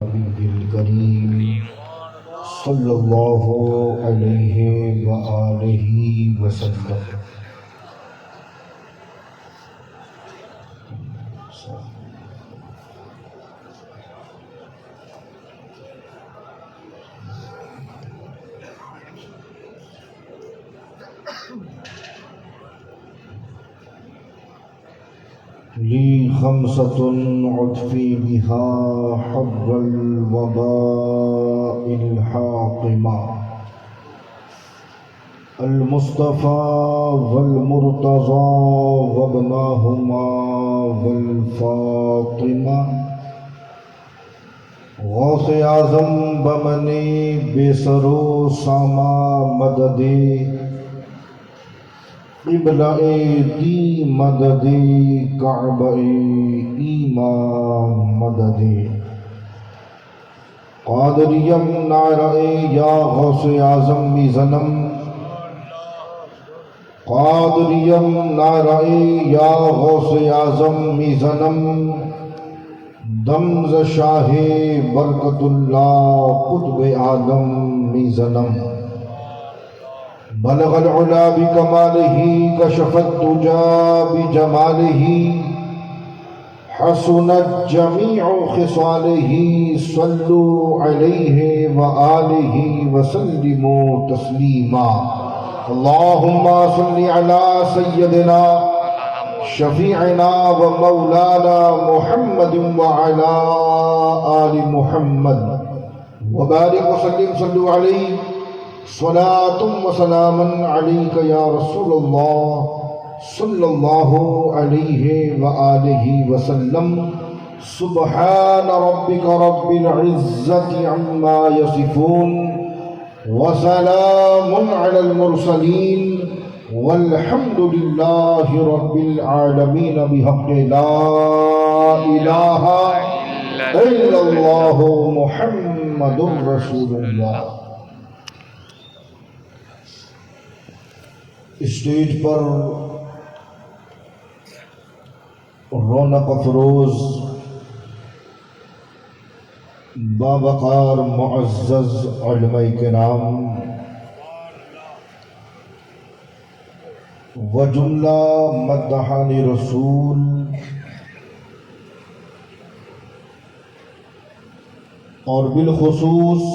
نبی الکریم صلی اللہ علیہ وآلہ وسلم۔ لی خمسۃ عطفی بها حب الوباء الحاقمہ المصطفى والمرتضى وابناهما والفاطمہ غوث اعظم بمن بے سر و ساما مدد قبلہ دی مدد کعبہ ایمان مدد قادریم نعرہ یا غوث اعظم میزنم قادریم نعرہ یا غوث اعظم میزنم دمز شاہ برکت اللہ قطب عالم میزنم بلغ العلا بکمالہ کشف الدجا بجمالہ حسنت جمیع خصالہ صلوا علیہ وآلہ وسلموا تسلیما اللہم صل علی سیدنا شفیعنا ومولانا محمد وعلی آل محمد وبارک وسلم صلوا علیہ صلاۃ و سلام علیک یا رسول اللہ صلی اللہ علیہ وآلہ وسلم سبحان ربک رب العزت عما یصفون وسلام علی المرسلین والحمد للہ رب العالمین بحق لا الہ الا اللہ محمد رسول اللہ۔ اسٹیج پر رونق افروز باوقار معزز علماء کرام و جملہ مدحان رسول اور بالخصوص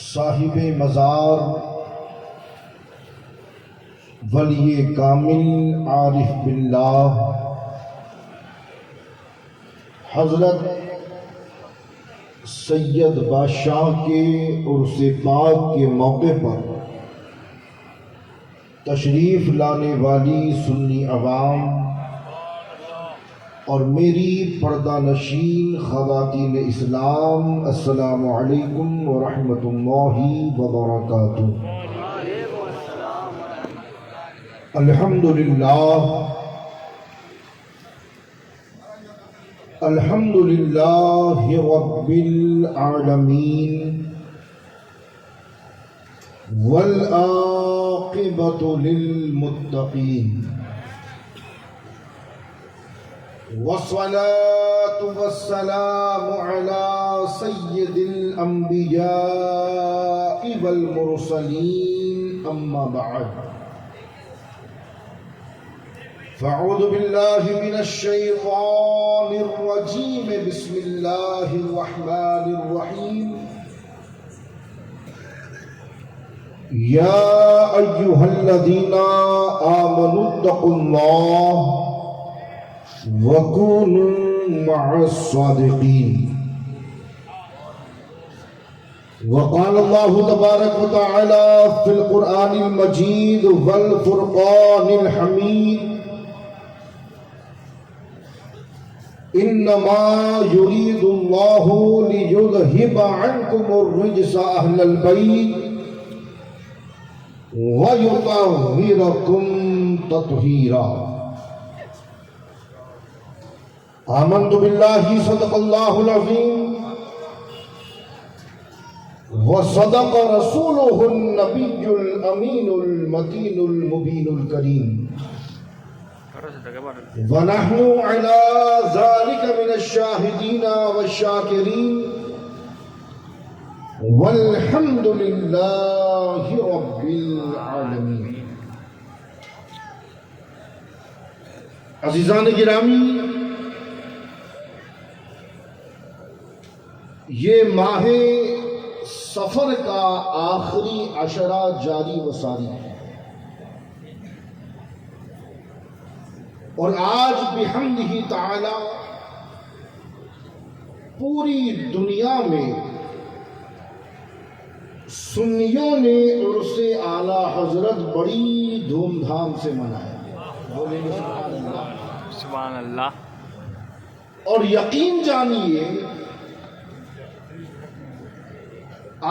صاحب مزار ولی کامل عارف باللہ حضرت سید بادشاہ کے عرس پاک کے موقع پر تشریف لانے والی سنی عوام اور میری پردہ نشین خواتین اسلام، السلام علیکم ورحمۃ اللہ وبرکاتہ۔ الحمدللہ الحمدللہ رب العالمین والعاقبۃ للمتقین والصلاة والسلام على سید الانبیاء والمرسلین اما بعد فاعوذ باللہ من الشیطان الرجیم بسم اللہ الرحمن الرحیم یا ایہا الذین آمنوا اتقوا اللہ وَكُونُوا مَعَ الصَّادِقِينَ وقال اللہ تبارک وتعالی فی القرآن المجید والفرقان الحمید انما یرید اللہ لیذہب عنکم الرجس اہل البیت ویطہرکم تطہیرا۔ آمنت باللہ صدق اللہ العظیم وصدق رسولہ النبی الامین المتین المبین الکریم ونحن على ذلك من الشاهدين والشاکرین والحمد للہ رب العالمین۔ عزیزان گرامی، یہ ماہ سفر کا آخری عشرہ جاری و ساری ہے، اور آج بحمدہ تعالی پوری دنیا میں سنیوں نے عرس اعلی حضرت بڑی دھوم دھام سے منایا۔ بولیں گے سبحان اللہ، سبحان اللہ۔ اور یقین جانیے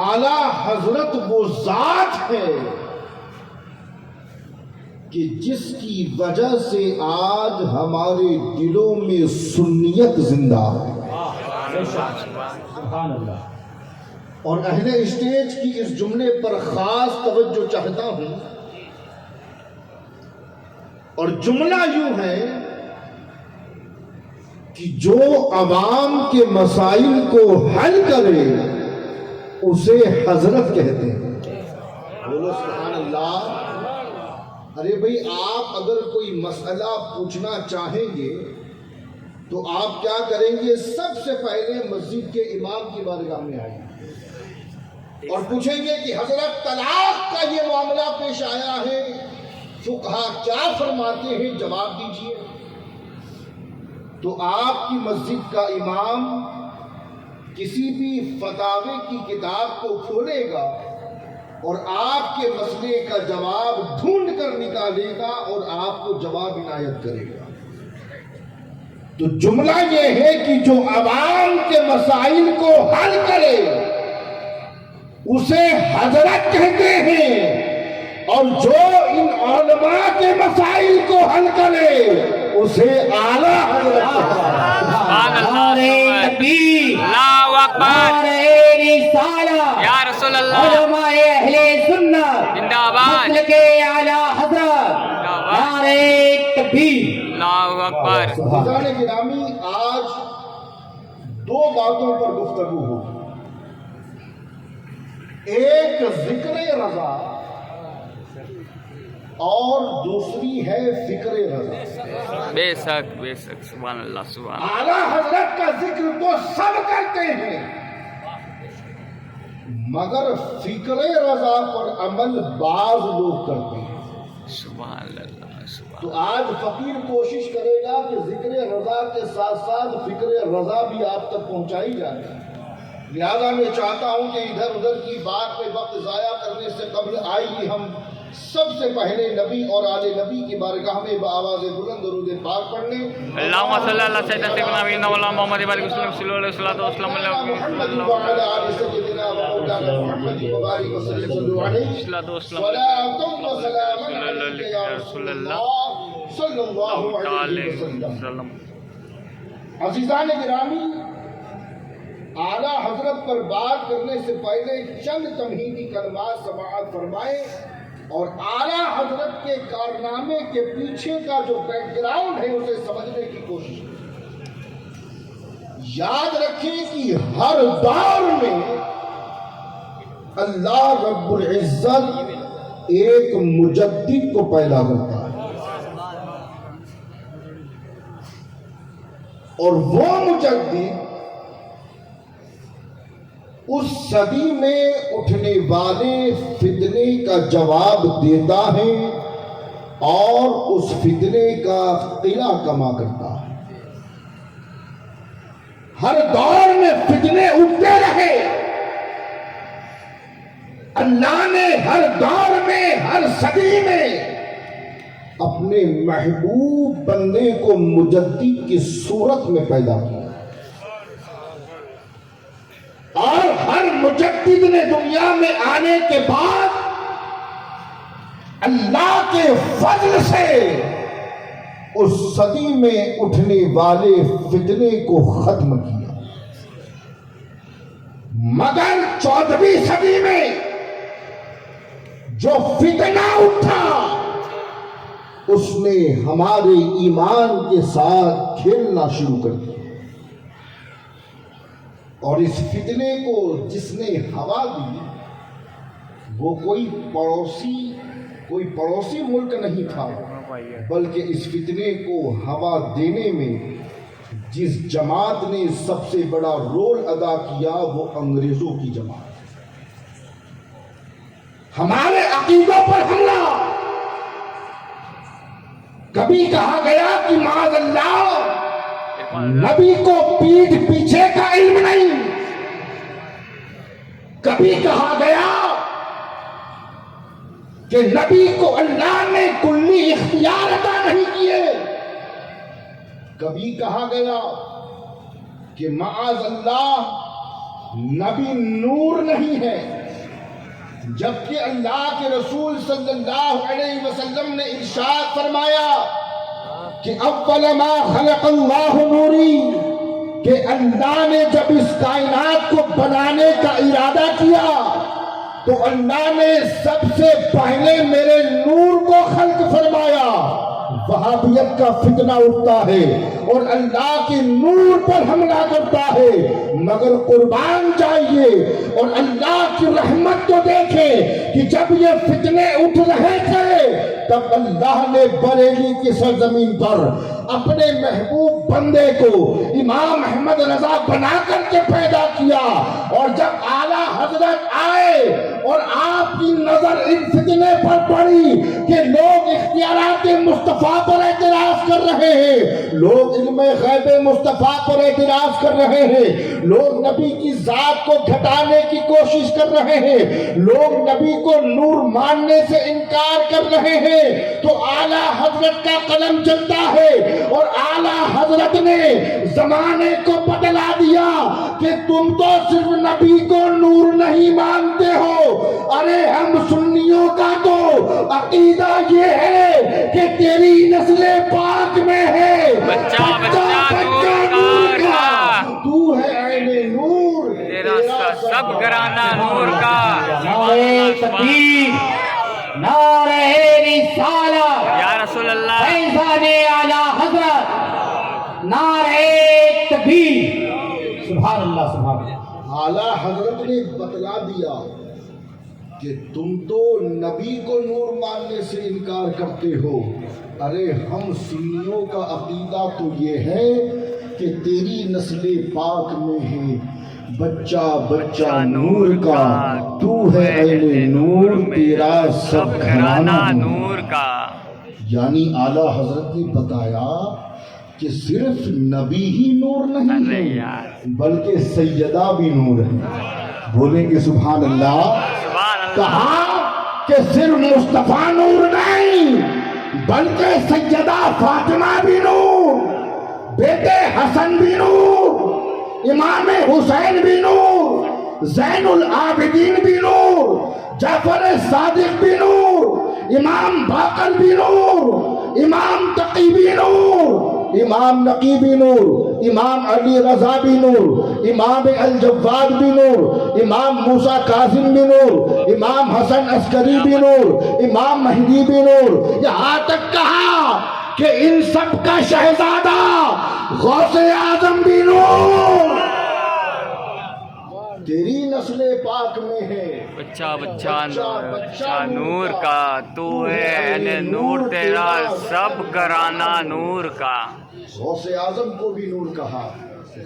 اعلی حضرت وہ ذات ہے کہ جس کی وجہ سے آج ہمارے دلوں میں سنیت زندہ ہے۔ سبحان اللہ۔ اور اہل اسٹیج کی اس جملے پر خاص توجہ چاہتا ہوں، اور جملہ یوں ہے کہ جو عوام کے مسائل کو حل کرے اسے حضرت کہتے ہیں۔ بولو سبحان اللہ۔ ارے بھئی، آپ اگر کوئی مسئلہ پوچھنا چاہیں گے تو آپ کیا کریں گے؟ سب سے پہلے مسجد کے امام کی بارگاہ میں آئیں گے اور پوچھیں گے کہ حضرت طلاق کا یہ معاملہ پیش آیا ہے، فقہا کیا فرماتے ہیں، جواب دیجئے۔ تو آپ کی مسجد کا امام کسی بھی فتاوی کی کتاب کو کھولے گا اور آپ کے مسئلے کا جواب ڈھونڈ کر نکالے گا اور آپ کو جواب عنایت کرے گا۔ تو جملہ یہ ہے کہ جو عوام کے مسائل کو حل کرے اسے حضرت کہتے ہیں، اور جو ان علماء کے مسائل کو حل کرے اسے اعلیٰ حضرت کہتے ہیں۔ نعرہ تکبیر، اللہ اکبر، نعرہ رسالہ، یا رسول اللہ، علماء اہل سنت، زندہ آباد، مسلک اعلی حضرت، نعرہ تکبیر، اللہ اکبر۔ عزیزان گرامی، آج دو باتوں پر گفتگو ہوگی، ایک ذکر رضا اور دوسری ہے فکر رضا۔ بے شک بے شک، سبحان اللہ سبحان اللہ۔ اعلیٰ حضرت کا ذکر تو سب کرتے ہیں، مگر فکر رضا پر عمل بعض لوگ کرتے ہیں۔ سبحان اللہ سبحان تو آج فقیر کوشش کرے گا کہ ذکر رضا کے ساتھ ساتھ فکر رضا بھی آپ تک پہنچائی جائے۔ لہذا میں چاہتا ہوں کہ ادھر ادھر کی بات پہ وقت ضائع کرنے سے قبل آئیے ہم سب سے پہلے نبی اور آل نبی کی بارگاہ میں بآواز بلند درود پاک پڑھ لیں۔ اللہم صلی اللہ سیدنا سیدنا نبینا مولانا محمد وعلیہ وسلم صلی اللہ علیہ وسلم محمد وعلى آل سيدنا ومولانا محمد وبارك وسلم عليه صلاة وسلام عليك يا رسول الله صلی اللہ علیہ وسلم۔ عزیزان گرامی، اعلیٰ حضرت پر بات کرنے سے پہلے چند تمہیدی کلمات سماعت فرمائیں، اور اعلیٰ حضرت کے کارنامے کے پیچھے کا جو بیک گراؤنڈ ہے اسے سمجھنے کی کوشش کریں۔ یاد رکھیں کہ ہر دور میں اللہ رب العزت ایک مجدد کو پیدا کرتا ہے، اور وہ مجدد اس صدی میں اٹھنے والے فتنے کا جواب دیتا ہے اور اس فتنے کا قلعہ کما کرتا ہے۔ ہر دور میں فتنے اٹھتے رہے، اللہ نے ہر دور میں ہر صدی میں اپنے محبوب بندے کو مجدد کی صورت میں پیدا کیا، اور ہر مجدد نے دنیا میں آنے کے بعد اللہ کے فضل سے اس صدی میں اٹھنے والے فتنے کو ختم کیا۔ مگر 14ویں صدی میں جو فتنہ اٹھا اس نے ہمارے ایمان کے ساتھ کھیلنا شروع کر دیا۔ اور اس فتنے کو جس نے ہوا دی وہ کوئی پڑوسی ملک نہیں تھا، بلکہ اس فتنے کو ہوا دینے میں جس جماعت نے سب سے بڑا رول ادا کیا وہ انگریزوں کی جماعت۔ ہمارے عقیدوں پر حملہ، کبھی کہا گیا کہ معاذ اللہ نبی کو پیٹھ پیچھے کا علم نہیں، کبھی کہا گیا کہ نبی کو اللہ نے کلی اختیار عطا نہیں کیے، کبھی کہا گیا کہ معاذ اللہ نبی نور نہیں ہے، جبکہ اللہ کے رسول صلی اللہ علیہ وسلم نے ارشاد فرمایا کہ اول ما خلق اللہ نوری، کہ اللہ نے جب اس کائنات کو بنانے کا ارادہ کیا تو اللہ نے سب سے پہلے میرے نور کو خلق فرمایا۔ وہابیت کا فتنہ اٹھتا ہے اور اللہ کے نور پر حملہ کرتا ہے، مگر قربان جائیے اور اللہ کی رحمت کو دیکھیں کہ جب یہ فتنے اٹھ رہے تھے تب اللہ نے بریلی کی سرزمین پر اپنے محبوب بندے کو امام احمد رضا بنا کر کے پیدا کیا، اور جب اعلیٰ حضرت آئے اور آپ کی نظر ان فتنے پر پڑی کہ لوگ اختیارات مصطفیٰ پر اعتراض کر رہے ہیں، لوگ علم غیب مصطفیٰ پر اعتراض کر رہے ہیں، لوگ نبی کی ذات کو گھٹانے کی کوشش کر رہے ہیں، لوگ نبی کو نور ماننے سے انکار کر رہے ہیں، تو اعلیٰ حضرت کا قلم چلتا ہے اور اعلیٰ حضرت نے زمانے کو بتلا دیا کہ تم تو صرف نبی کو نور نہیں مانتے ہو، ارے ہم سنیوں کا تو عقیدہ یہ ہے کہ تیری نسل پاک میں ہے بچہ نور کا، تو ہے عین نور، تیرا سب گھرانہ نور کا۔ نعرہ تکبیر، نعرہ رسالت، یا رسول اللہ، فیضان اعلیٰ حضرت، نعرہ تکبیر، سبحان اللہ سبحان اللہ۔ اعلیٰ حضرت نے بتلا دیا کہ تم تو نبی کو نور ماننے سے انکار کرتے ہو، ارے ہم سنیوں کا عقیدہ تو یہ ہے کہ تیری نسل پاک میں ہے بچہ بچہ نور کا، تو ہے اہل نور، تیرا سب گھرانہ نور کا۔ یعنی اعلیٰ حضرت نے بتایا کہ صرف نبی ہی نور نہیں ارے ہے یار، بلکہ سیدہ بھی نور ہے، بولیں گے سبحان اللہ۔ سبحان اللہ۔ کہا کہ صرف مصطفیٰ نور نہیں بلکہ سیدہ فاطمہ بھی نور، بیٹے حسن بھی نور، امام حسین بھی نور، زین العابدین بھی نور، جعفر صادق بھی نور، امام باقر بھی نور، امام تقی بھی نور، امام نقی بھی نور، امام علی رضا بھی نور، امام الجواد بھی نور، امام موسیٰ کاظم بھی نور، امام حسن عسکری بھی نور، امام مہدی بھی نور، یہاں تک کہا کہ ان سب کا شہزادہ غوث اعظم بھی نور، تیری نسل پاک میں ہے بچہ بچہ نور کا، تو ہے اہل نور، تیرا سب گھرانہ نور کا۔ غوث اعظم کو بھی نور کہا،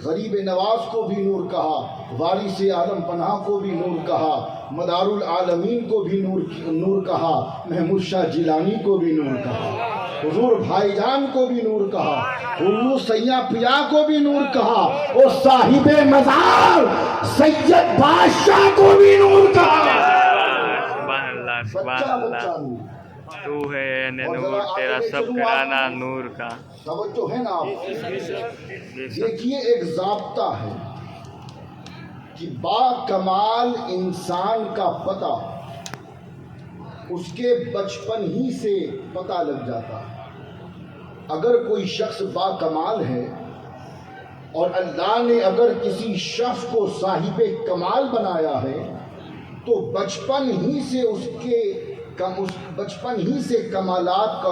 غریب نواز کو بھی نور کہا، وارث عالم پناہ کو بھی نور کہا، مدار العالمین کو بھی نور کہا، محمود شاہ جیلانی کو بھی نور کہا، حضور بھائی جان کو بھی نور کہا، حضور سیاں پیا کو بھی نور کہا، اور صاحب مزار سید بادشاہ کو بھی نور کہا۔ سبحان اللہ سبحان بچہ اللہ، بچہ نور، تو ہے نور، تیرا سب گھرانہ نور کا۔ توجہ ہے نا آپ؟ دیکھیے ایک ضابطہ ہے کہ با کمال انسان کا پتہ اس کے بچپن ہی سے پتہ لگ جاتا ہے۔ اگر کوئی شخص با کمال ہے اور اللہ نے اگر کسی شخص کو صاحب کمال بنایا ہے تو بچپن ہی سے کمالات کا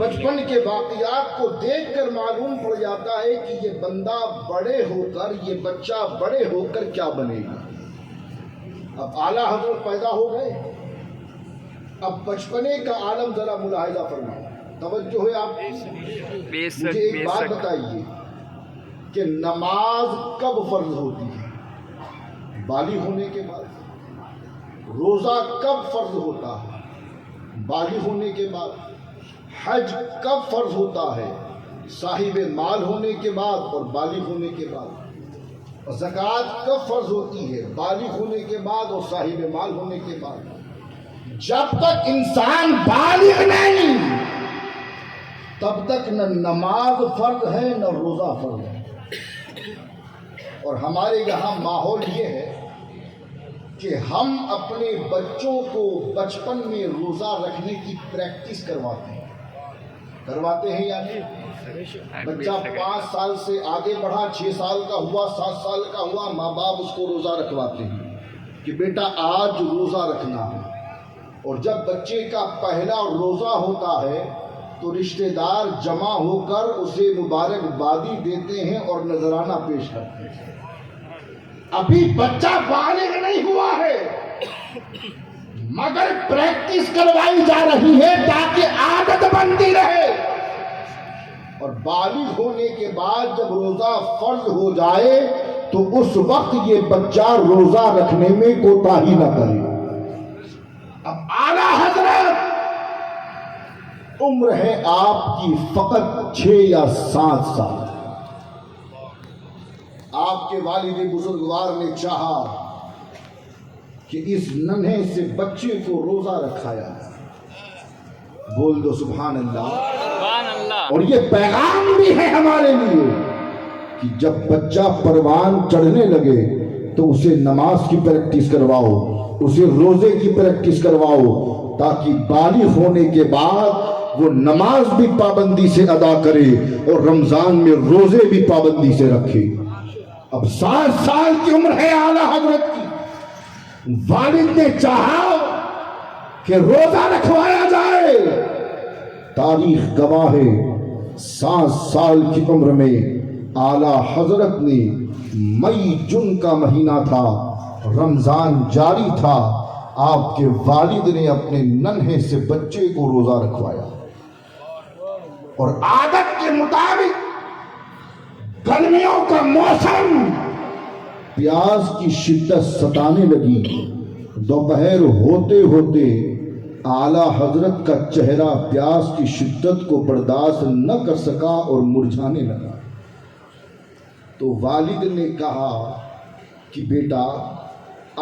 بچپن کے واقعات کو دیکھ کر معلوم پڑ جاتا ہے کہ یہ بندہ بڑے ہو کر، یہ بچہ بڑے ہو کر کیا بنے گا۔ اب اعلیٰ حضرت پیدا ہو گئے، اب بچپنے کا عالم ذرا ملاحظہ فرمائیں، توجہ ہے آپ کی۔ مجھے ایک بات بتائیے کہ نماز کب فرض ہوتی ہے؟ بالغ ہونے کے بعد۔ روزہ کب فرض ہوتا ہے؟ بالغ ہونے کے بعد۔ حج کب فرض ہوتا ہے؟ صاحب مال ہونے کے بعد اور بالغ ہونے کے بعد۔ اور زکوٰۃ کب فرض ہوتی ہے؟ بالغ ہونے کے بعد اور صاحب مال ہونے کے بعد۔ جب تک انسان بالغ نہیں تب تک نہ نماز فرض ہے نہ روزہ فرض ہے۔ اور ہمارے یہاں ماحول یہ ہے کہ ہم اپنے بچوں کو بچپن میں روزہ رکھنے کی پریکٹس کرواتے ہیں یا نہیں؟ بچہ 5 سال سے آگے بڑھا، 6 سال کا ہوا، 7 سال کا ہوا، ماں باپ اس کو روزہ رکھواتے ہیں کہ بیٹا آج روزہ رکھنا ہے۔ اور جب بچے کا پہلا روزہ ہوتا ہے تو رشتہ دار جمع ہو کر اسے مبارکبادی دیتے ہیں اور نذرانہ پیش کرتے ہیں۔ ابھی بچہ بالغ نہیں ہوا ہے مگر پریکٹس کروائی جا رہی ہے تاکہ عادت بنتی رہے۔ اور بالغ ہونے کے بعد جب روزہ فرض ہو جائے تو اس وقت یہ بچہ روزہ رکھنے میں کوتاہی نہ کرے۔ اب اعلیٰ حضرت عمر ہے آپ کی فقط 6 یا 7 سال۔ آپ کے والد بزرگوار نے چاہا کہ اس ننھے سے بچے کو روزہ رکھایا۔ بول دو سبحان اللہ۔ سبحان اللہ۔ اور یہ پیغام بھی ہے ہمارے لیے کہ جب بچہ پروان چڑھنے لگے تو اسے نماز کی پریکٹس کرواؤ، اسے روزے کی پریکٹس کرواؤ، تاکہ بالغ ہونے کے بعد وہ نماز بھی پابندی سے ادا کرے اور رمضان میں روزے بھی پابندی سے رکھے۔ اب 7 سال کی عمر ہے اعلیٰ حضرت کی، والد نے چاہا کہ روزہ رکھوایا جائے۔ تاریخ گواہ ہے 7 سال کی عمر میں اعلیٰ حضرت نے مئی جون کا مہینہ تھا، رمضان جاری تھا، آپ کے والد نے اپنے ننھے سے بچے کو روزہ رکھوایا۔ اور عادت کے مطابق گرمیوں کا موسم، پیاس کی شدت ستانے لگی۔ دوپہر ہوتے ہوتے اعلیٰ حضرت کا چہرہ پیاس کی شدت کو برداشت نہ کر سکا اور مرجھانے لگا۔ تو والد نے کہا کہ بیٹا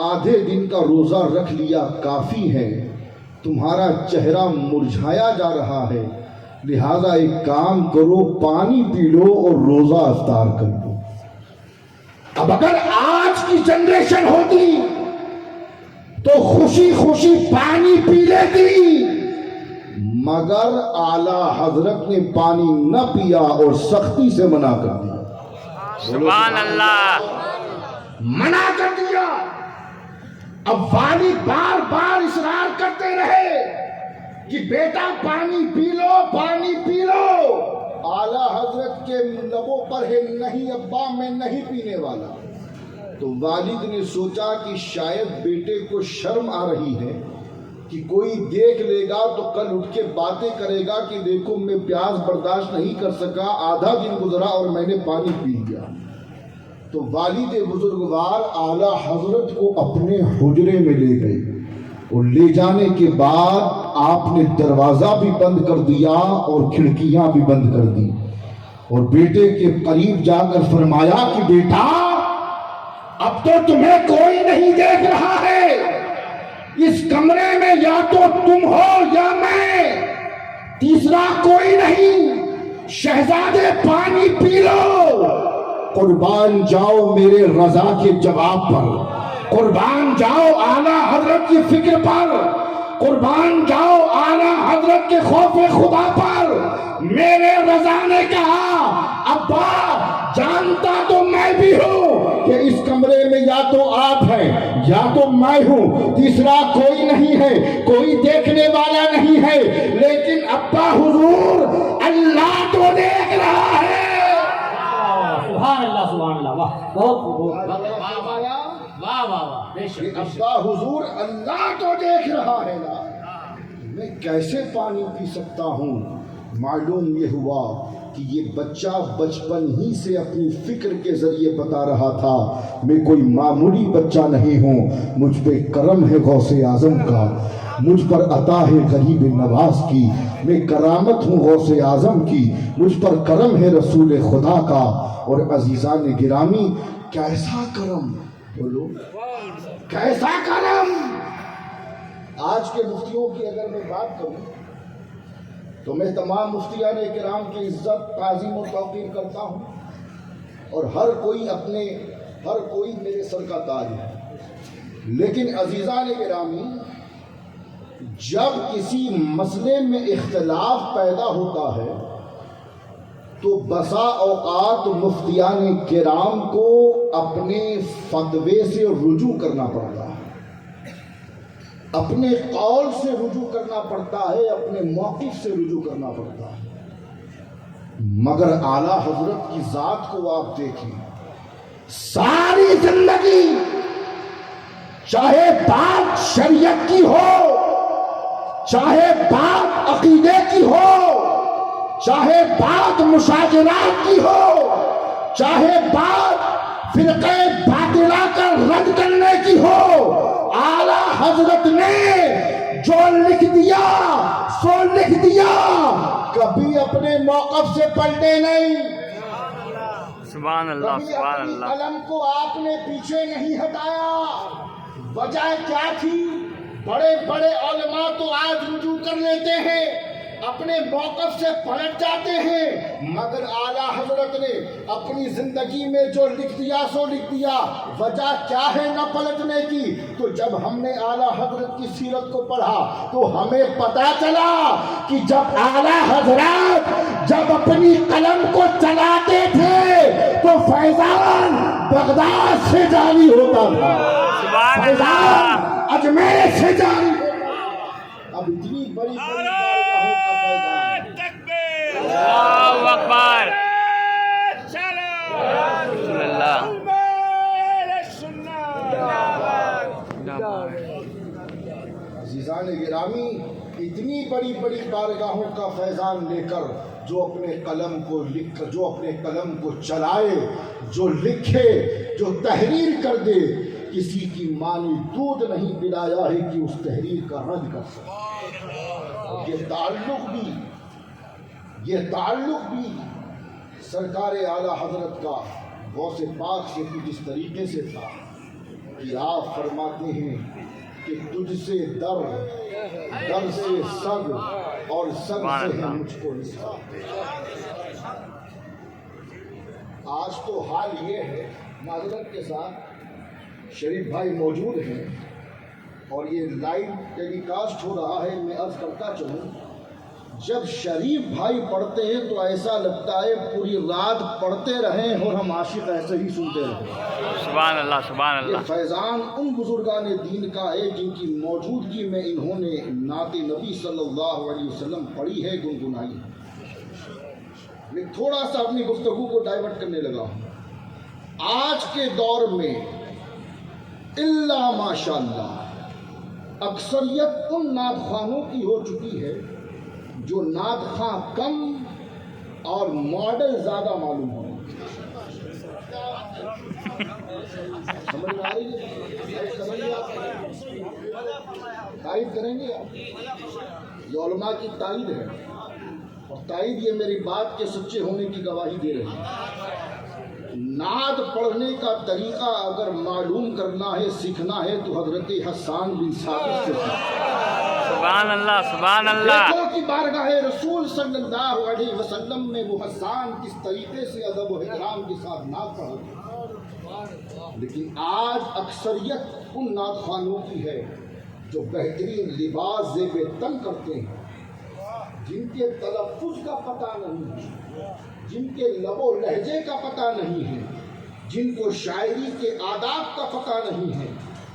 آدھے دن کا روزہ رکھ لیا کافی ہے، تمہارا چہرہ مرجھایا جا رہا ہے، لہذا ایک کام کرو، پانی پی لو اور روزہ افطار کر لو۔ اب اگر آج کی جنریشن ہوتی تو خوشی خوشی پانی پی لیتی، مگر اعلیٰ حضرت نے پانی نہ پیا اور سختی سے منع کر دیا۔ سبحان اللہ۔ منع کر دیا۔ اب والد بار بار اصرار کرتے رہے کہ بیٹا پانی پی لو، پانی پی لو۔ اعلیٰ حضرت کے لبوں پر ہے نہیں ابا میں نہیں پینے والا۔ تو والد نے سوچا کہ شاید بیٹے کو شرم آ رہی ہے کہ کوئی دیکھ لے گا تو کل اٹھ کے باتیں کرے گا کہ دیکھو میں پیاس برداشت نہیں کر سکا، آدھا دن گزرا اور میں نے پانی پی لیا۔ تو والد بزرگوار اعلیٰ حضرت کو اپنے حجرے میں لے گئے اور لے جانے کے بعد آپ نے دروازہ بھی بند کر دیا اور کھڑکیاں بھی بند کر دی، اور بیٹے کے قریب جا کر فرمایا کہ بیٹا اب تو تمہیں کوئی نہیں دیکھ رہا ہے، اس کمرے میں یا تو تم ہو یا میں، تیسرا کوئی نہیں، شہزادے پانی پی لو۔ قربان جاؤ میرے رضا کے جواب پر، قربان جاؤ اعلیٰ حضرت کی فکر پر، قربان جاؤ اعلیٰ حضرت کے خوف خدا پر۔ میرے رضا نے کہا ابا جانتا تو میں بھی ہوں کہ اس کمرے میں یا تو آپ ہیں یا تو میں ہوں، تیسرا کوئی نہیں ہے، کوئی دیکھنے والا نہیں ہے، لیکن ابا حضور اللہ تو دیکھ رہا ہے۔ سبحان اللہ سبحان اللہ، واہ بہت بہت واہ واہ واہ، بے شک ابا حضور اللہ تو دیکھ رہا ہے نا، میں کیسے پانی پی سکتا ہوں؟ معلوم یہ ہوا کہ یہ بچہ بچپن ہی سے اپنی فکر کے ذریعے بتا رہا تھا میں کوئی معمولی بچہ نہیں ہوں، مجھ پہ کرم ہے غوث اعظم کا، مجھ پر عطا ہے غریب نواز کی، میں کرامت ہوں غوث اعظم کی، مجھ پر کرم ہے رسول خدا کا۔ اور عزیزان گرامی، کیسا کرم، بولو کیسا کرم! آج کے مفتیوں کی اگر میں بات کروں تو میں تمام مفتیان کرام کی عزت، تعظیم و توقیر کرتا ہوں، اور ہر کوئی میرے سر کا تاج ہے، لیکن عزیزان گرامی، جب کسی مسئلے میں اختلاف پیدا ہوتا ہے تو بسا اوقات مفتیان کرام کو اپنے فتوے سے رجوع کرنا پڑتا ہے، اپنے قول سے رجوع کرنا پڑتا ہے، اپنے موقف سے رجوع کرنا پڑتا ہے، مگر اعلیٰ حضرت کی ذات کو آپ دیکھیں، ساری زندگی چاہے بات شریعت کی ہو، چاہے بات عقیدے کی ہو، چاہے بات مشاجرات کی ہو، چاہے بات فرقہ باطلہ کا رد کرنے کی ہو، اعلیٰ حضرت نے جو لکھ دیا سو لکھ دیا، کبھی اپنے موقف سے پلٹے نہیں، سبحان اللہ کبھی سبحان اپنی اللہ۔ قلم کو آپ نے پیچھے نہیں ہٹایا۔ وجہ کیا تھی؟ بڑے بڑے علماء تو آج رجوع کر لیتے ہیں، اپنے موقف سے پلٹ جاتے ہیں، مگر اعلیٰ حضرت نے اپنی زندگی میں جو لکھ دیا سو لکھ دیا۔ وجہ کیا ہے نہ پلٹنے کی؟ تو جب ہم نے اعلیٰ حضرت کی سیرت کو پڑھا تو ہمیں پتہ چلا کہ جب اعلیٰ حضرت جب اپنی قلم کو چلاتے تھے تو فیضان بغداد سے جاری ہوتا تھا، سبحان فیضان اللہ۔ اجمیر سے جاری ہوتا تھا۔ اب اتنی بڑی بارگاہوں کا فیضان، اللہ اکبر، رسول اللہ، عزیزان گرامی، اتنی بڑی بڑی بارگاہوں کا فیضان لے کر جو اپنے قلم کو لکھ کر، جو اپنے قلم کو چلائے، جو لکھے، جو تحریر کر دے، کسی کی مانی دودھ نہیں پلایا ہے کہ اس تحریر کا رد کر سکے۔ یہ تعلق بھی سرکار اعلیٰ حضرت کا غوث پاک سے کچھ اس طریقے سے تھا کہ آپ فرماتے ہیں کہ تجھ سے در، در سے سگ، اور سگ سے ہے مجھ کو نثار۔ آج تو حال یہ ہے، معذرت کے ساتھ شریف بھائی موجود ہیں اور یہ لائیو ٹیلی کاسٹ ہو رہا ہے، میں عرض کرتا چلوں، جب شریف بھائی پڑھتے ہیں تو ایسا لگتا ہے پوری رات پڑھتے رہیں اور ہم عاشق ایسے ہی سنتے رہیں۔ سبحان اللہ سبحان یہ اللہ۔ فیضان ان بزرگان دین کا ہے جن کی موجودگی میں انہوں نے نعت نبی صلی اللہ علیہ وسلم پڑھی ہے، گنگنائی ہے۔ میں تھوڑا سا اپنی گفتگو کو ڈائیورٹ کرنے لگا ہوں۔ آج کے دور میں الا ماشاءاللہ اکثریت ان نعت خوانوں کی ہو چکی ہے جو نعت خواں کم اور ماڈل زیادہ معلوم ہو۔ سمجھ میں آ رہی ہے؟ سمجھ میں تائید کریں گے آپ؟ یہ علماء کی تائید ہے، اور تائید یہ میری بات کے سچے ہونے کی گواہی دے رہی ہے۔ نعت پڑھنے کا طریقہ اگر معلوم کرنا ہے، سیکھنا ہے تو حضرت حسان بن ثابت سے سبحان اللہ سبحان اللہ۔ دیکھو کہ بارگاہ رسول صلی اللہ علیہ وسلم میں وہ حسان کس طریقے سے ادب و احترام کے ساتھ نعت پڑھتے۔ لیکن آج اکثریت ان نعت خوانوں کی ہے جو بہترین لباس زیب تن کرتے ہیں، جن کے تلفظ کا پتہ نہیں ہے، جن کے لب و لہجے کا پتہ نہیں ہے، جن کو شاعری کے آداب کا پتہ نہیں ہے،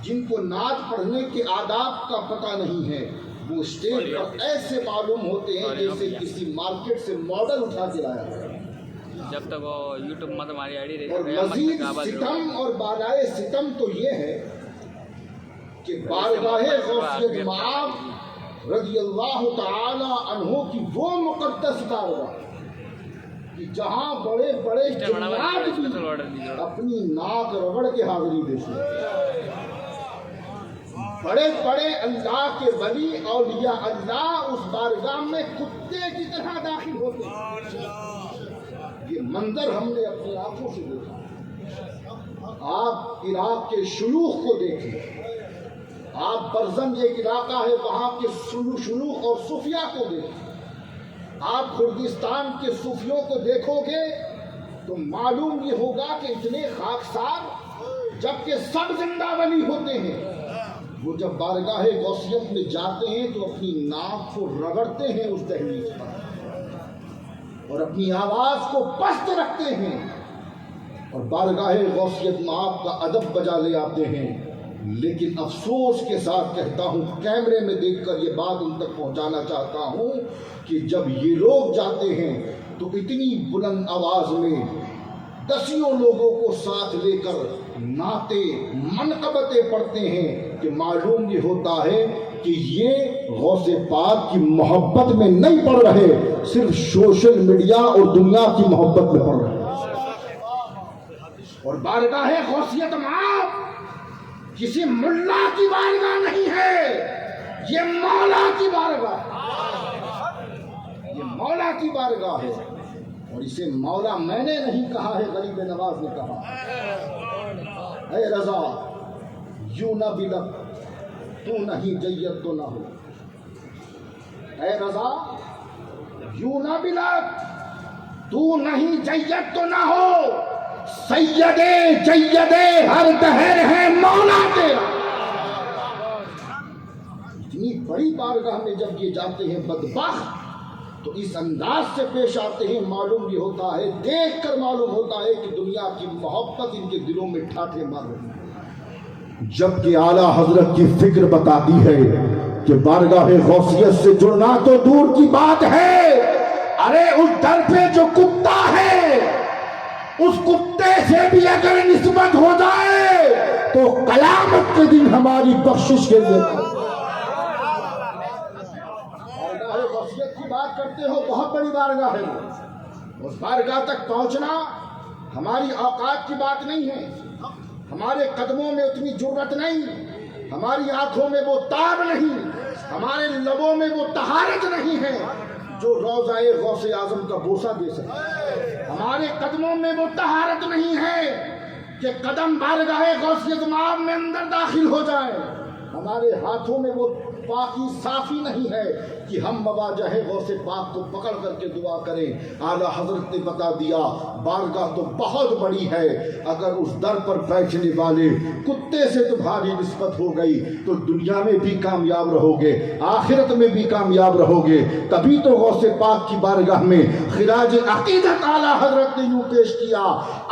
جن کو نعت پڑھنے کے آداب کا پتہ نہیں ہے، وہ اسٹیج پر ایسے معلوم ہوتے ہیں جیسے کسی مارکیٹ سے ماڈل اٹھا کے لایا ہے۔ جب تک وہ یوٹیوب میں ہماری آئی ڈی اور مزید ستم اور بالائے ستم تو یہ ہے کہ بارگاہ غوثیت مآب رضی اللہ تعالی عنہ کی وہ مقدس بارگاہ کہ جہاں بڑے بڑے جنات بھی اپنی ناک رگڑ کے حاضری دیتے ہیں، بڑے بڑے اللہ کے ولی اولیاء اللہ اس بارگاہ میں کتے کی طرح داخل ہوتے ہیں۔ یہ منظر ہم نے اپنی آنکھوں سے دیکھا۔ آپ عراق کے شیوخ کو دیکھیں، آپ برزن ایک علاقہ ہے وہاں کے شیوخ اور صوفیاء کو دیکھیں، آپ کردستان کے صوفیوں کو دیکھو گے تو معلوم یہ ہوگا کہ اتنے خاکسار جبکہ سب زندہ ولی ہوتے ہیں، وہ جب بارگاہ غوثیت میں جاتے ہیں تو اپنی ناک کو رگڑتے ہیں اس دہلیز پر اور اپنی آواز کو پست رکھتے ہیں اور بارگاہ غوثیت مآب کا ادب بجا لے آتے ہیں۔ لیکن افسوس کے ساتھ کہتا ہوں، کیمرے میں دیکھ کر یہ بات ان تک پہنچانا چاہتا ہوں کہ جب یہ لوگ جاتے ہیں تو اتنی بلند آواز میں دسیوں لوگوں کو ساتھ لے کر نعتیں منقبتیں پڑھتے ہیں کہ معلوم یہ ہوتا ہے کہ یہ غوث پاک کی محبت میں نہیں پڑھ رہے، صرف سوشل میڈیا اور دنیا کی محبت میں پڑھ رہے ہیں۔ اور بارگاہ غوثیت مآب کسی ملا کی بارگاہ نہیں ہے، یہ مولا کی بارگاہ ہے، یہ مولا کی بارگاہ ہے۔ اور اسے مولا میں نے نہیں کہا ہے، غریب نواز نے کہا، اے رضا یوں نہ بلک تو نہیں جیت تو نہ ہو، اے رضا یوں نہ بلک تو نہیں جیت تو نہ ہو، سیدے جیدے ہر دہر ہے مولا تیرا۔ اتنی بڑی بارگاہ میں جب یہ جاتے ہیں بدبخت تو اس انداز سے پیش آتے ہیں، معلوم یہ ہوتا ہے، دیکھ کر معلوم ہوتا ہے کہ دنیا کی محبت ان کے دلوں میں ٹھاٹھے مار رہی ہے، جبکہ اعلیٰ حضرت کی فکر بتاتی ہے کہ بارگاہ غوثیت سے جڑنا تو دور کی بات ہے، ارے اس در پہ جو کتا ہے اس کتے سے بھی اگر نسبت ہو جائے تو قیامت کے دن ہماری بخشش کے لیے۔ بارگاہ غوثیت کی بات کرتے ہو، بہت بڑی بارگاہ ہے، اس بارگاہ تک پہنچنا ہماری اوقات کی بات نہیں ہے، ہمارے قدموں میں اتنی جرت نہیں، ہماری آنکھوں میں وہ تاب نہیں، ہمارے لبوں میں وہ طہارت نہیں ہے جو روضہ غوث اعظم کا بوسہ دے سکے، ہمارے قدموں میں وہ طہارت نہیں ہے کہ قدم بارگاہ غوثیت مآب میں اندر داخل ہو جائے، ہمارے ہاتھوں میں وہ پاکی صافی نہیں ہے کہ ہم مواجہ غوث پاک کو پکڑ کر کے دعا کریں۔ اعلیٰ حضرت نے بتا دیا بارگاہ تو بہت بڑی ہے، اگر اس در پر بیٹھنے والے کتے سے تمہاری نسبت ہو گئی تو دنیا میں بھی کامیاب رہو گے، آخرت میں بھی کامیاب رہو گے۔ تبھی تو غوث پاک کی بارگاہ میں خراج عقیدت اعلیٰ حضرت نے یوں پیش کیا،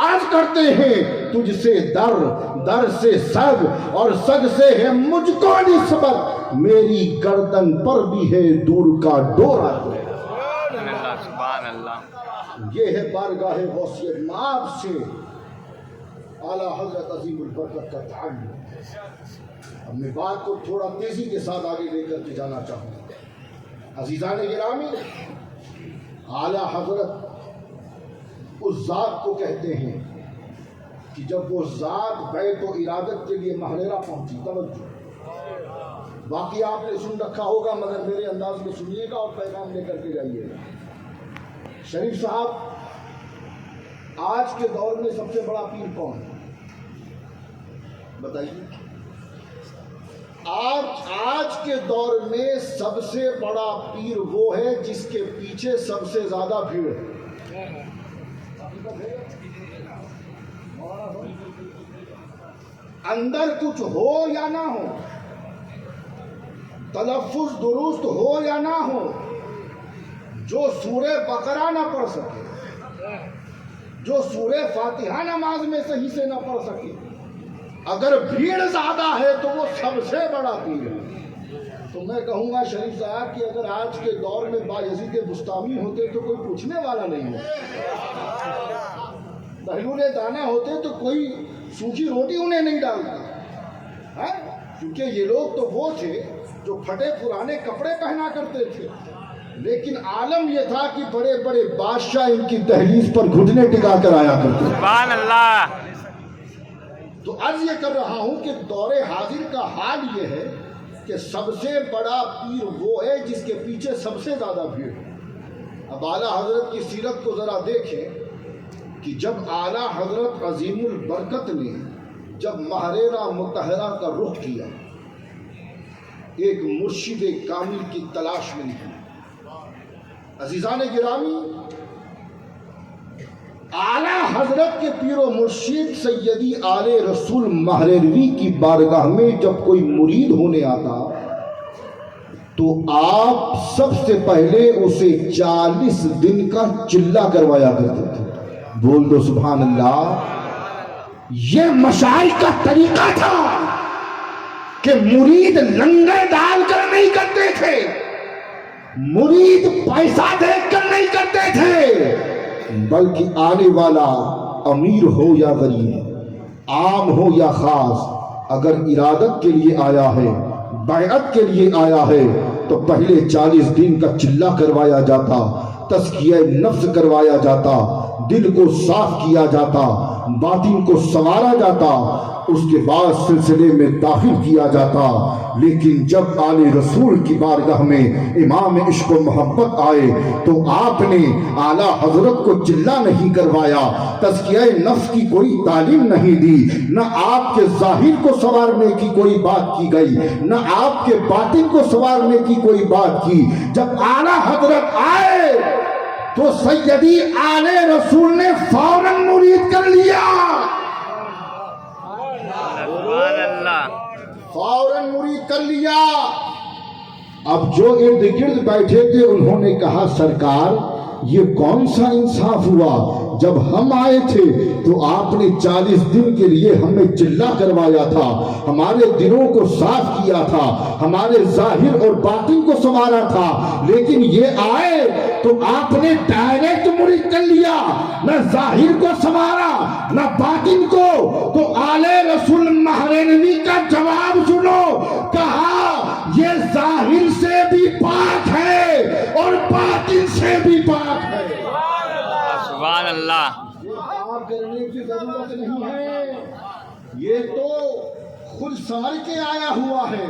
عرض کرتے ہیں تجھ سے در، در سے سگ اور سگ سے ہے مجھ کو نسبت، میری گردن پر بھی ہے دور کا ڈورا۔ سبحان اللہ۔ یہ ہے بارگاہ غوثیت مآب سے اعلیٰ حضرت عظیم البرکت کا تعلق۔ اب میں بات کو تھوڑا تیزی کے ساتھ آگے لے کر کے جانا چاہوں گا۔ عزیزان گرامی، اعلیٰ حضرت اس ذات کو کہتے ہیں کہ جب وہ ذات بیت و ارادت کے لیے محریرہ پہنچی، توجہ باقی آپ نے سن رکھا ہوگا مگر میرے انداز میں سنیے گا اور پیغام لے کر کے جائیے گا۔ شریف صاحب، آج کے دور میں سب سے بڑا پیر کون ہے بتائیے؟ آج کے دور میں سب سے بڑا پیر وہ ہے جس کے پیچھے سب سے زیادہ بھیڑ ہے۔ اندر کچھ ہو یا نہ ہو، تلفظ درست ہو یا نہ ہو، جو سورہ بقرہ نہ پڑھ سکے، جو سورہ فاتحہ نماز میں صحیح سے نہ پڑھ سکے، اگر بھیڑ زیادہ ہے تو وہ سب سے بڑا پیر ہے. تو میں کہوں گا شریف صاحب کہ اگر آج کے دور میں بایزید بستامی ہوتے تو کوئی پوچھنے والا نہیں ہوتا. بہلول دانا ہوتے تو کوئی سوکھی روٹی انہیں نہیں ڈالتا. کیونکہ یہ لوگ تو وہ تھے جو پھٹے پرانے کپڑے پہنا کرتے تھے، لیکن عالم یہ تھا کہ بڑے بڑے بادشاہ ان کی دہلیز پر گھٹنے ٹکا کر آیا کرتے. سبحان اللہ. تو عرض یہ کر رہا ہوں کہ دور حاضر کا حال یہ ہے کہ سب سے بڑا پیر وہ ہے جس کے پیچھے سب سے زیادہ بھیڑ ہے. اب اعلیٰ حضرت کی سیرت کو ذرا دیکھیں کہ جب اعلیٰ حضرت عظیم البرکت نے جب مہریرہ مطہرہ کا رخ کیا، ایک مرشد کامل کی تلاش میں نکلی. عزیزان گرامی، اعلیٰ حضرت کے پیر و مرشد سیدی آل رسول مہریروی کی بارگاہ میں جب کوئی مرید ہونے آتا تو آپ سب سے پہلے اسے 40 دن کا چلہ کروایا کرتے تھے. بول دو سبحان اللہ. یہ مشائخ کا طریقہ تھا کہ مرید لنگر ڈال کر نہیں کرتے تھے، مرید پیسہ دیکھ کر نہیں کرتے تھے، بلکہ آنے والا امیر ہو یا غریب، عام ہو یا خاص، اگر ارادت کے لیے آیا ہے، بیعت کے لیے آیا ہے، تو پہلے 40 دن کا چلہ کروایا جاتا، تزکیہ نفس کروایا جاتا، دل کو صاف کیا جاتا، باطن کو سنوارا جاتا، اس کے بعد سلسلے میں داخل کیا جاتا. لیکن جب آل رسول کی بارگاہ میں امام عشق و محبت آئے تو آپ نے اعلیٰ حضرت کو چلہ نہیں کروایا، تزکیہ نفس کی کوئی تعلیم نہیں دی، نہ آپ کے ظاہر کو سنوارنے کی کوئی بات کی گئی، نہ آپ کے باطن کو سنوارنے کی کوئی بات کی. جب اعلیٰ حضرت آئے تو سیدی آل رسول نے فوراً مرید کر لیا، سبحان اللہ. فوراً مرید کر لیا. اب جو ارد گرد بیٹھے تھے انہوں نے کہا سرکار یہ کون سا انصاف ہوا، جب ہم آئے تھے تو آپ نے 40 دن کے لیے ہمیں چلہ کروایا تھا، ہمارے دلوں کو صاف کیا تھا، ہمارے ظاہر اور باطن کو سنوارا تھا، لیکن یہ آئے تو آپ نے ڈائریکٹ مرید کر لیا، نہ ظاہر کو سنوارا نہ باطن کو. تو آل رسول مہریروی کا جواب سنو، کہا یہ ظاہر سے بھی پاک ہے اور باطن سے بھی پاک ہے. سبحان اللہ. یہ کام کرنے کی ضرورت نہیں ہے، یہ تو خود سنور کے آیا ہوا ہے،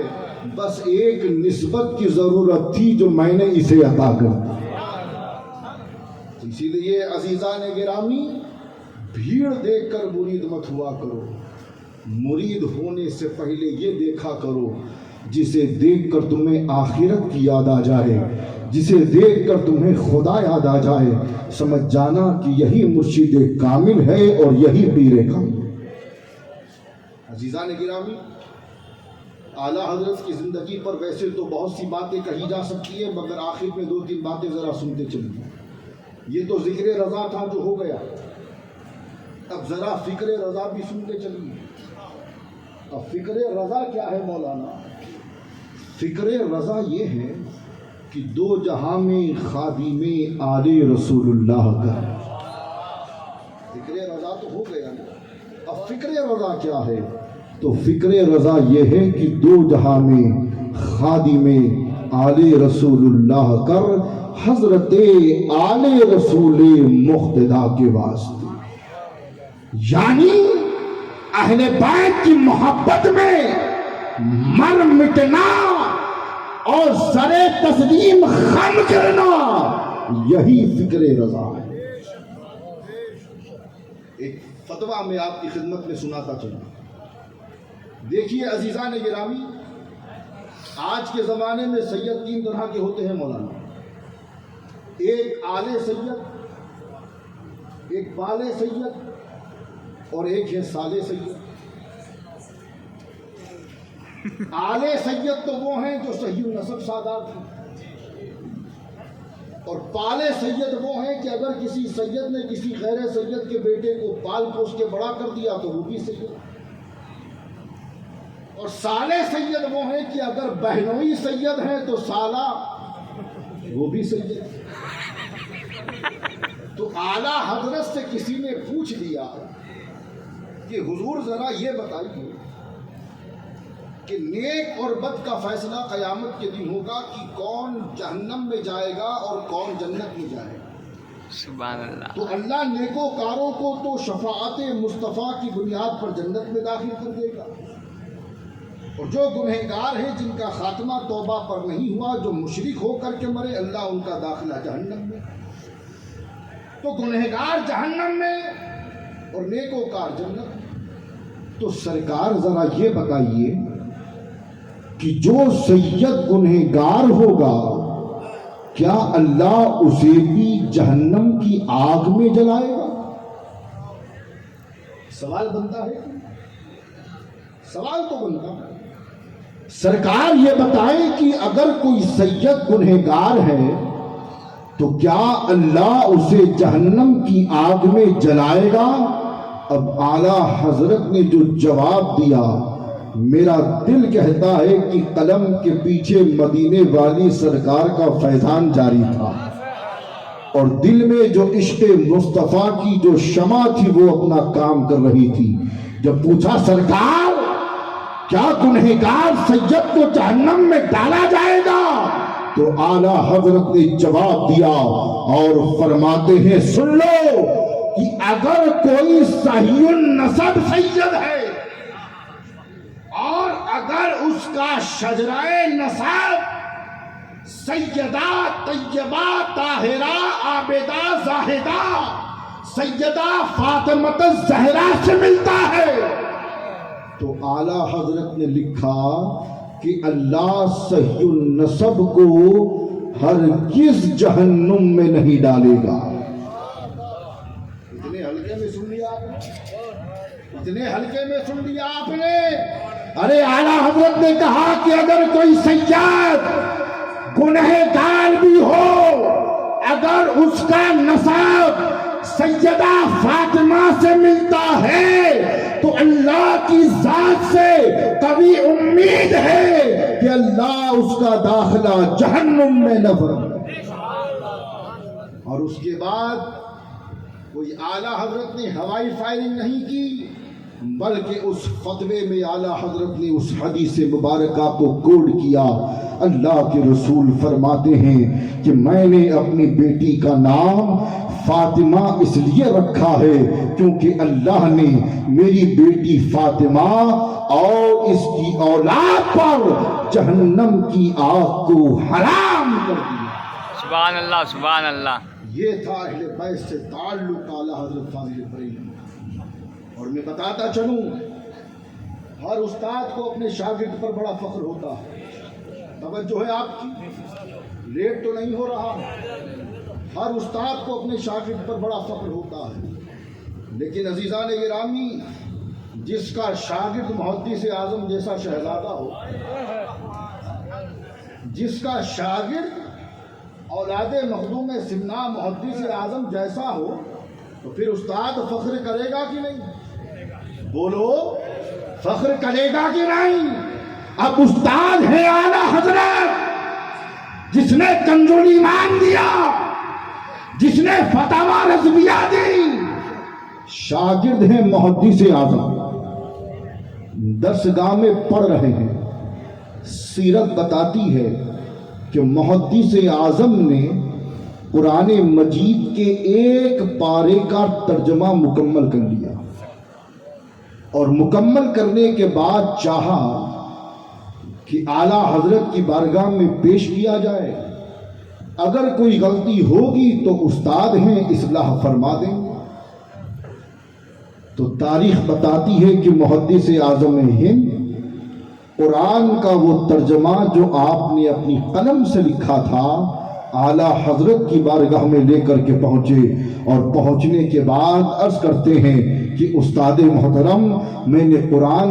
بس ایک نسبت کی ضرورت تھی جو میں نے اسے عطا کر دی. اسی لیے عزیزان گرامی، بھیڑ دیکھ کر مرید مت ہوا کرو، مرید ہونے سے پہلے یہ دیکھا کرو جسے دیکھ کر تمہیں آخرت کی یاد آ جائے، جسے دیکھ کر تمہیں خدا یاد آ جائے، سمجھ جانا کہ یہی مرشد کامل ہے اور یہی پیر کامل. عزیزان گرامی، اعلیٰ حضرت کی زندگی پر ویسے تو بہت سی باتیں کہی جا سکتی ہیں، مگر آخر میں 2-3 باتیں ذرا سنتے چلیے. یہ تو ذکر رضا تھا جو ہو گیا، اب ذرا فکر رضا بھی سنتے چلیے. اب فکر رضا کیا ہے مولانا؟ فکر رضا یہ ہے کہ 2 جہاں میں خادم آل رسول اللہ کا. فکر رضا تو ہو گیا نا، اب فکر رضا کیا ہے؟ تو فکر رضا یہ ہے کہ 2 جہاں میں خادم آل رسول اللہ کر حضرت آل رسول مقتدیٰ کے واسطے، یعنی اہل بیت کی محبت میں مر مٹنا اور سر تسلیم خم کرنا، یہی فکر رضا ہے. ایک فتویٰ میں آپ کی خدمت میں سناتا چلوں. دیکھیے عزیزان گرامی، آج کے زمانے میں سید 3 طرح کے ہوتے ہیں مولانا. ایک آلے سید، ایک بالے سید اور ایک ہے سالے سید. آلے سید تو وہ ہیں جو صحیح نسب سادات ہیں، اور پالے سید وہ ہیں کہ اگر کسی سید نے کسی غیر سید کے بیٹے کو پال پوس کے بڑا کر دیا تو وہ بھی سید. اور سالے سید وہ ہیں کہ اگر بہنوئی سید ہیں تو سالہ وہ بھی سید ہے۔ تو اعلیٰ حضرت سے کسی نے پوچھ لیا کہ حضور ذرا یہ بتائیے کہ نیک اور بد کا فیصلہ قیامت کے دن ہوگا کہ کون جہنم میں جائے گا اور کون جنت میں جائے گا۔ سبحان اللہ۔ تو اللہ نیکوکاروں کو تو شفاعت مصطفیٰ کی بنیاد پر جنت میں داخل کر دے گا، اور جو گنہگار ہیں جن کا خاتمہ توبہ پر نہیں ہوا، جو مشرک ہو کر کے مرے، اللہ ان کا داخلہ جہنم میں۔ تو گنہگار جہنم میں اور نیکوکار جنت میں۔ تو سرکار ذرا یہ بتائیے کہ جو سید گنہگار ہوگا کیا اللہ اسے بھی جہنم کی آگ میں جلائے گا؟ سوال بنتا ہے، سوال تو بنتا ہے۔ سرکار یہ بتائیں کہ اگر کوئی سید گنہگار ہے تو کیا اللہ اسے جہنم کی آگ میں جلائے گا؟ اب اعلیٰ حضرت نے جو جواب دیا، میرا دل کہتا ہے کہ قلم کے پیچھے مدینے والی سرکار کا فیضان جاری تھا، اور دل میں جو عشق مصطفیٰ کی جو شمع تھی وہ اپنا کام کر رہی تھی۔ جب پوچھا سرکار کیا گنہگار سید کو جہنم میں ڈالا جائے گا، تو اعلیٰ حضرت نے جواب دیا اور فرماتے ہیں سن لو کہ اگر کوئی صحیح النسب سید ہے اور اگر اس کا شجرہ نسب سیدہ طیبہ طاہرہ عابدہ زاہدہ سیدہ فاطمہ الزہرا سے ملتا ہے، تو اعلیٰ حضرت نے لکھا کہ اللہ صحیح النسب کو ہرگز جہنم میں نہیں ڈالے گا۔ اتنے ہلکے میں سن لیا آپ نے، اتنے ہلکے میں سن لیا آپ نے۔ ارے اعلیٰ حضرت نے کہا کہ اگر کوئی سید گنہگار بھی ہو، اگر اس کا نسب سیدہ فاطمہ سے ملتا ہے تو اللہ کی ذات سے قوی امید ہے کہ اللہ اس کا داخلہ جہنم میں نہ فرمائے۔ اور اس کے بعد کوئی اعلیٰ حضرت نے ہوائی فائرنگ نہیں کی، بلکہ اس فتوے میں اعلیٰ حضرت نے اس حدیث مبارکہ کو کوڈ کیا۔ اللہ کے رسول فرماتے ہیں کہ میں نے اپنی بیٹی کا نام فاطمہ اس لیے رکھا ہے کیونکہ اللہ نے میری بیٹی فاطمہ اور اس کی اولاد پر جہنم کی آگ کو حرام کر دیا۔ سبحان اللہ، سبحان اللہ۔ یہ تھا اہل بیت سے تعلق اعلیٰ حضرت فاضل بریلوی۔ اور میں بتاتا چلوں، ہر استاد کو اپنے شاگرد پر بڑا فخر ہوتا ہے۔ توجہ ہے آپ کی، لیٹ تو نہیں ہو رہا۔ ہر استاد کو اپنے شاگرد پر بڑا فخر ہوتا ہے، لیکن عزیزان گرامی، جس کا شاگرد محدث اعظم جیسا شہزادہ ہو، جس کا شاگرد اولاد مخدوم سمنا محدث اعظم جیسا ہو، تو پھر استاد فخر کرے گا کہ نہیں؟ بولو، فخر کرے گا کہ نہیں؟ اب استاد ہے اعلیٰ حضرت، جس نے کنز الایمان دیا، جس نے فتاوی رضویہ دی، شاگرد ہیں محدث اعظم، درسگاہ میں پڑھ رہے ہیں۔ سیرت بتاتی ہے کہ محدث اعظم نے قرآن مجید کے ایک پارے کا ترجمہ مکمل کر لیا، اور مکمل کرنے کے بعد چاہا کہ اعلیٰ حضرت کی بارگاہ میں پیش کیا جائے، اگر کوئی غلطی ہوگی تو استاد ہیں، اصلاح فرما دیں۔ تو تاریخ بتاتی ہے کہ محدث اعظم ہند قرآن کا وہ ترجمہ جو آپ نے اپنی قلم سے لکھا تھا، اعلیٰ حضرت کی بارگاہ میں لے کر کے پہنچے، اور پہنچنے کے بعد عرض کرتے ہیں کہ استاد محترم، میں نے قرآن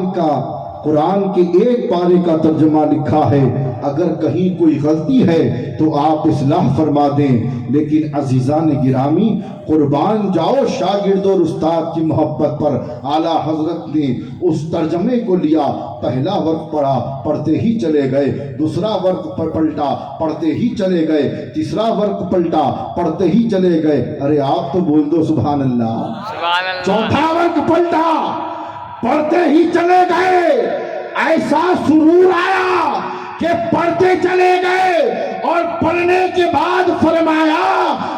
کے ایک پارے کا ترجمہ لکھا ہے، اگر کہیں کوئی غلطی ہے تو آپ اصلاح فرما دیں. لیکن عزیزان گرامی، قربان جاؤ شاگرد اور استاد کی محبت پر. اعلیٰ حضرت نے اس ترجمے کو لیا، پہلا ورق پڑھا، پڑھتے ہی چلے گئے، دوسرا ورق پلٹا، پڑھتے ہی چلے گئے، تیسرا ورق پلٹا، پڑھتے ہی چلے گئے. ارے آپ تو بول دو سبحان اللہ. سبحان اللہ. چوتھا ورق پلٹا، پڑھتے ہی چلے گئے. ایسا سرور آیا کہ پڑھتے چلے گئے اور پڑھنے کے بعد فرمایا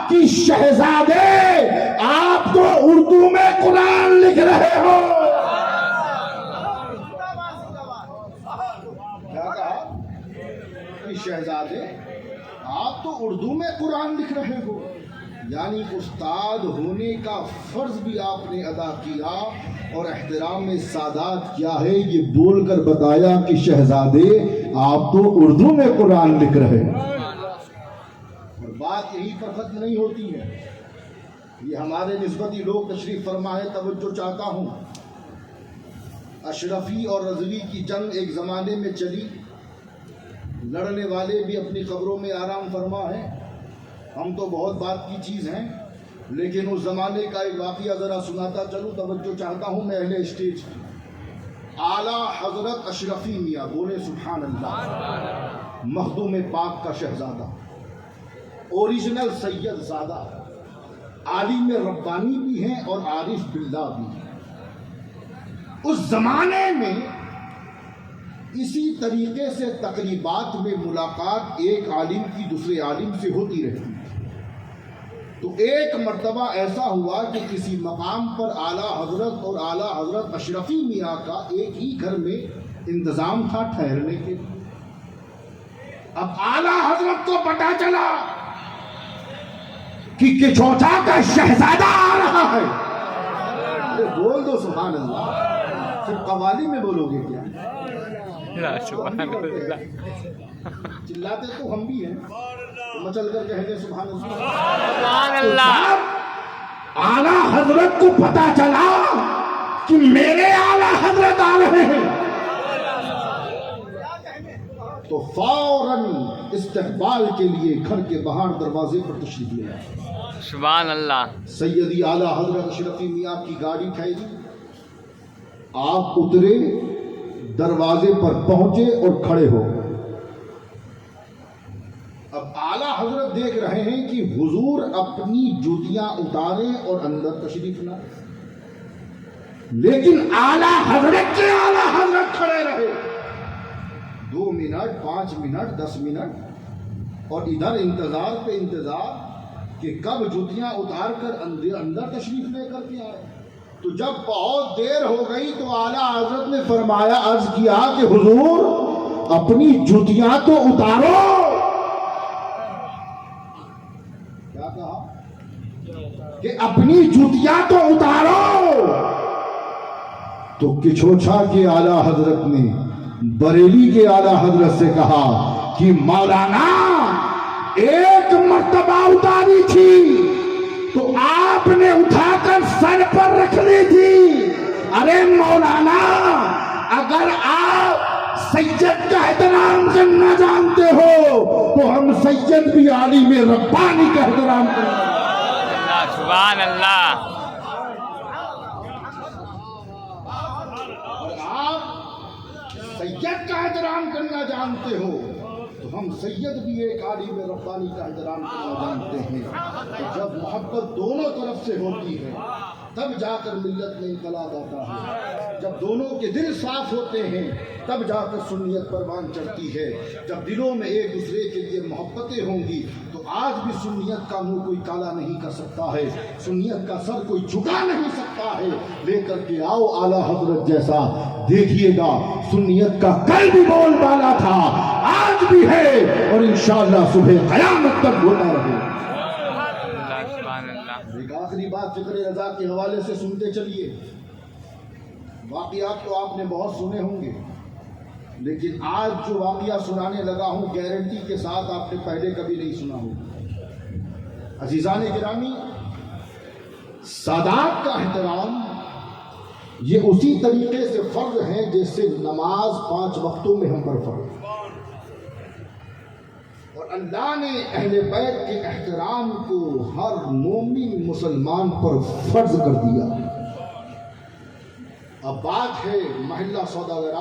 کہ شہزادے آپ تو اردو میں قرآن لکھ رہے ہو. کیا کہا کہ شہزادے آپ تو اردو میں قرآن لکھ رہے ہو. یعنی استاد ہونے کا فرض بھی آپ نے ادا کیا اور احترام سادات کیا ہے یہ بول کر بتایا کہ شہزادے آپ تو اردو میں قرآن لکھ رہے ہیں. اور بات یہی پر ختم نہیں ہوتی ہے. یہ ہمارے نسبتی لوگ تشریف فرما ہے، توجہ چاہتا ہوں. اشرفی اور رضوی کی جنگ ایک زمانے میں چلی، لڑنے والے بھی اپنی قبروں میں آرام فرما ہے. ہم تو بہت بات کی چیز ہیں، لیکن اس زمانے کا ایک واقعہ ذرا سناتا چلوں. توجہ چاہتا ہوں میں اہل اسٹیج کی. اعلیٰ حضرت اشرفی میاں، بولے سبحان اللہ، مخدوم پاک کا شہزادہ، اوریجنل سید زادہ، عالم ربانی بھی ہیں اور عارف باللہ بھی ہیں. اس زمانے میں اسی طریقے سے تقریبات میں ملاقات ایک عالم کی دوسرے عالم سے ہوتی رہتی. تو ایک مرتبہ ایسا ہوا کہ کسی مقام پر اعلیٰ حضرت اور اعلیٰ حضرت اشرفی میاں کا ایک ہی گھر میں انتظام تھا ٹھہرنے کے. اب اعلیٰ حضرت کو پتہ چلا کہ کچوچا کا شہزادہ آ رہا ہے. بول دو سبحان اللہ. صرف قوالی میں بولو گے کیا؟ سبحان اللہ. چلاتے تو ہم بھی ہیں، مچل کر کہہ دیں سبحان اللہ. سبحان اللہ. اعلیٰ حضرت کو پتا چلا کہ میرے اعلیٰ حضرت آ رہے ہیں، تو فوراً استقبال کے لیے گھر کے باہر دروازے پر تشریف لے آئے. سبحان اللہ. سیدی اعلیٰ حضرت اشرفی میاں کی گاڑی ٹھہری، آپ اترے، دروازے پر پہنچے اور کھڑے ہو. اب اعلیٰ حضرت دیکھ رہے ہیں کہ حضور اپنی جوتیاں اتارے اور اندر تشریف لائے، لیکن اعلیٰ حضرت کے اعلیٰ حضرت کھڑے رہے 2 منٹ 5 منٹ 10 منٹ، اور ادھر انتظار پہ انتظار کہ کب جوتیاں اتار کر اندر تشریف لے کر کے آئے. تو جب بہت دیر ہو گئی تو اعلیٰ حضرت نے فرمایا، عرض کیا کہ حضور اپنی جوتیاں تو اتارو. کیا کہا کہ اپنی جوتیاں تو اتارو. تو کچھوچا کے اعلیٰ حضرت نے بریلی کے اعلیٰ حضرت سے کہا کہ مولانا ایک مرتبہ اتاری تھی تو آپ نے اٹھا کر سر پر رکھ لی تھی. ارے مولانا اگر آپ سید کا احترام کرنا جانتے ہو تو ہم سید بھی عالم ربانی کا احترام کریں. سبحان اللہ. اگر آپ سید کا احترام کرنا جانتے ہو تو ہم سید بھی ایک عالم ربانی کا احترام کرنا جانتے ہیں. تو جب محبت دونوں طرف سے ہوتی ہے تب جا کر ملت میں انقلاب آتا ہے. جب دونوں کے دل صاف ہوتے ہیں تب جا کر سنیت پروان چڑھتی ہے. جب دلوں میں ایک دوسرے کے لیے محبتیں ہوں گی تو آج بھی سنیت کا منہ کوئی کالا نہیں کر سکتا ہے، سنیت کا سر کوئی جھکا نہیں سکتا ہے. لے کر کے آؤ اعلیٰ حضرت جیسا. دیکھیے گا سنیت کا کل بھی بول بالا تھا، آج بھی ہے، اور انشاءاللہ صبح قیامت تک ہوتا رہے. ایک آخری بات فکر رضا کے حوالے سے سنتے چلیے. واقعات تو آپ نے بہت سنے ہوں گے، لیکن آج جو واقعہ سنانے لگا ہوں گارنٹی کے ساتھ آپ نے پہلے کبھی نہیں سنا ہوگا. عزیزان گرامی، سادات کا احترام یہ اسی طریقے سے فرض ہے جیسے نماز 5 وقتوں میں ہم پر فرض. اللہ نے اہل بیت کے احترام کو ہر مومن مسلمان پر فرض کر دیا. اب بات ہے محلہ سوداگر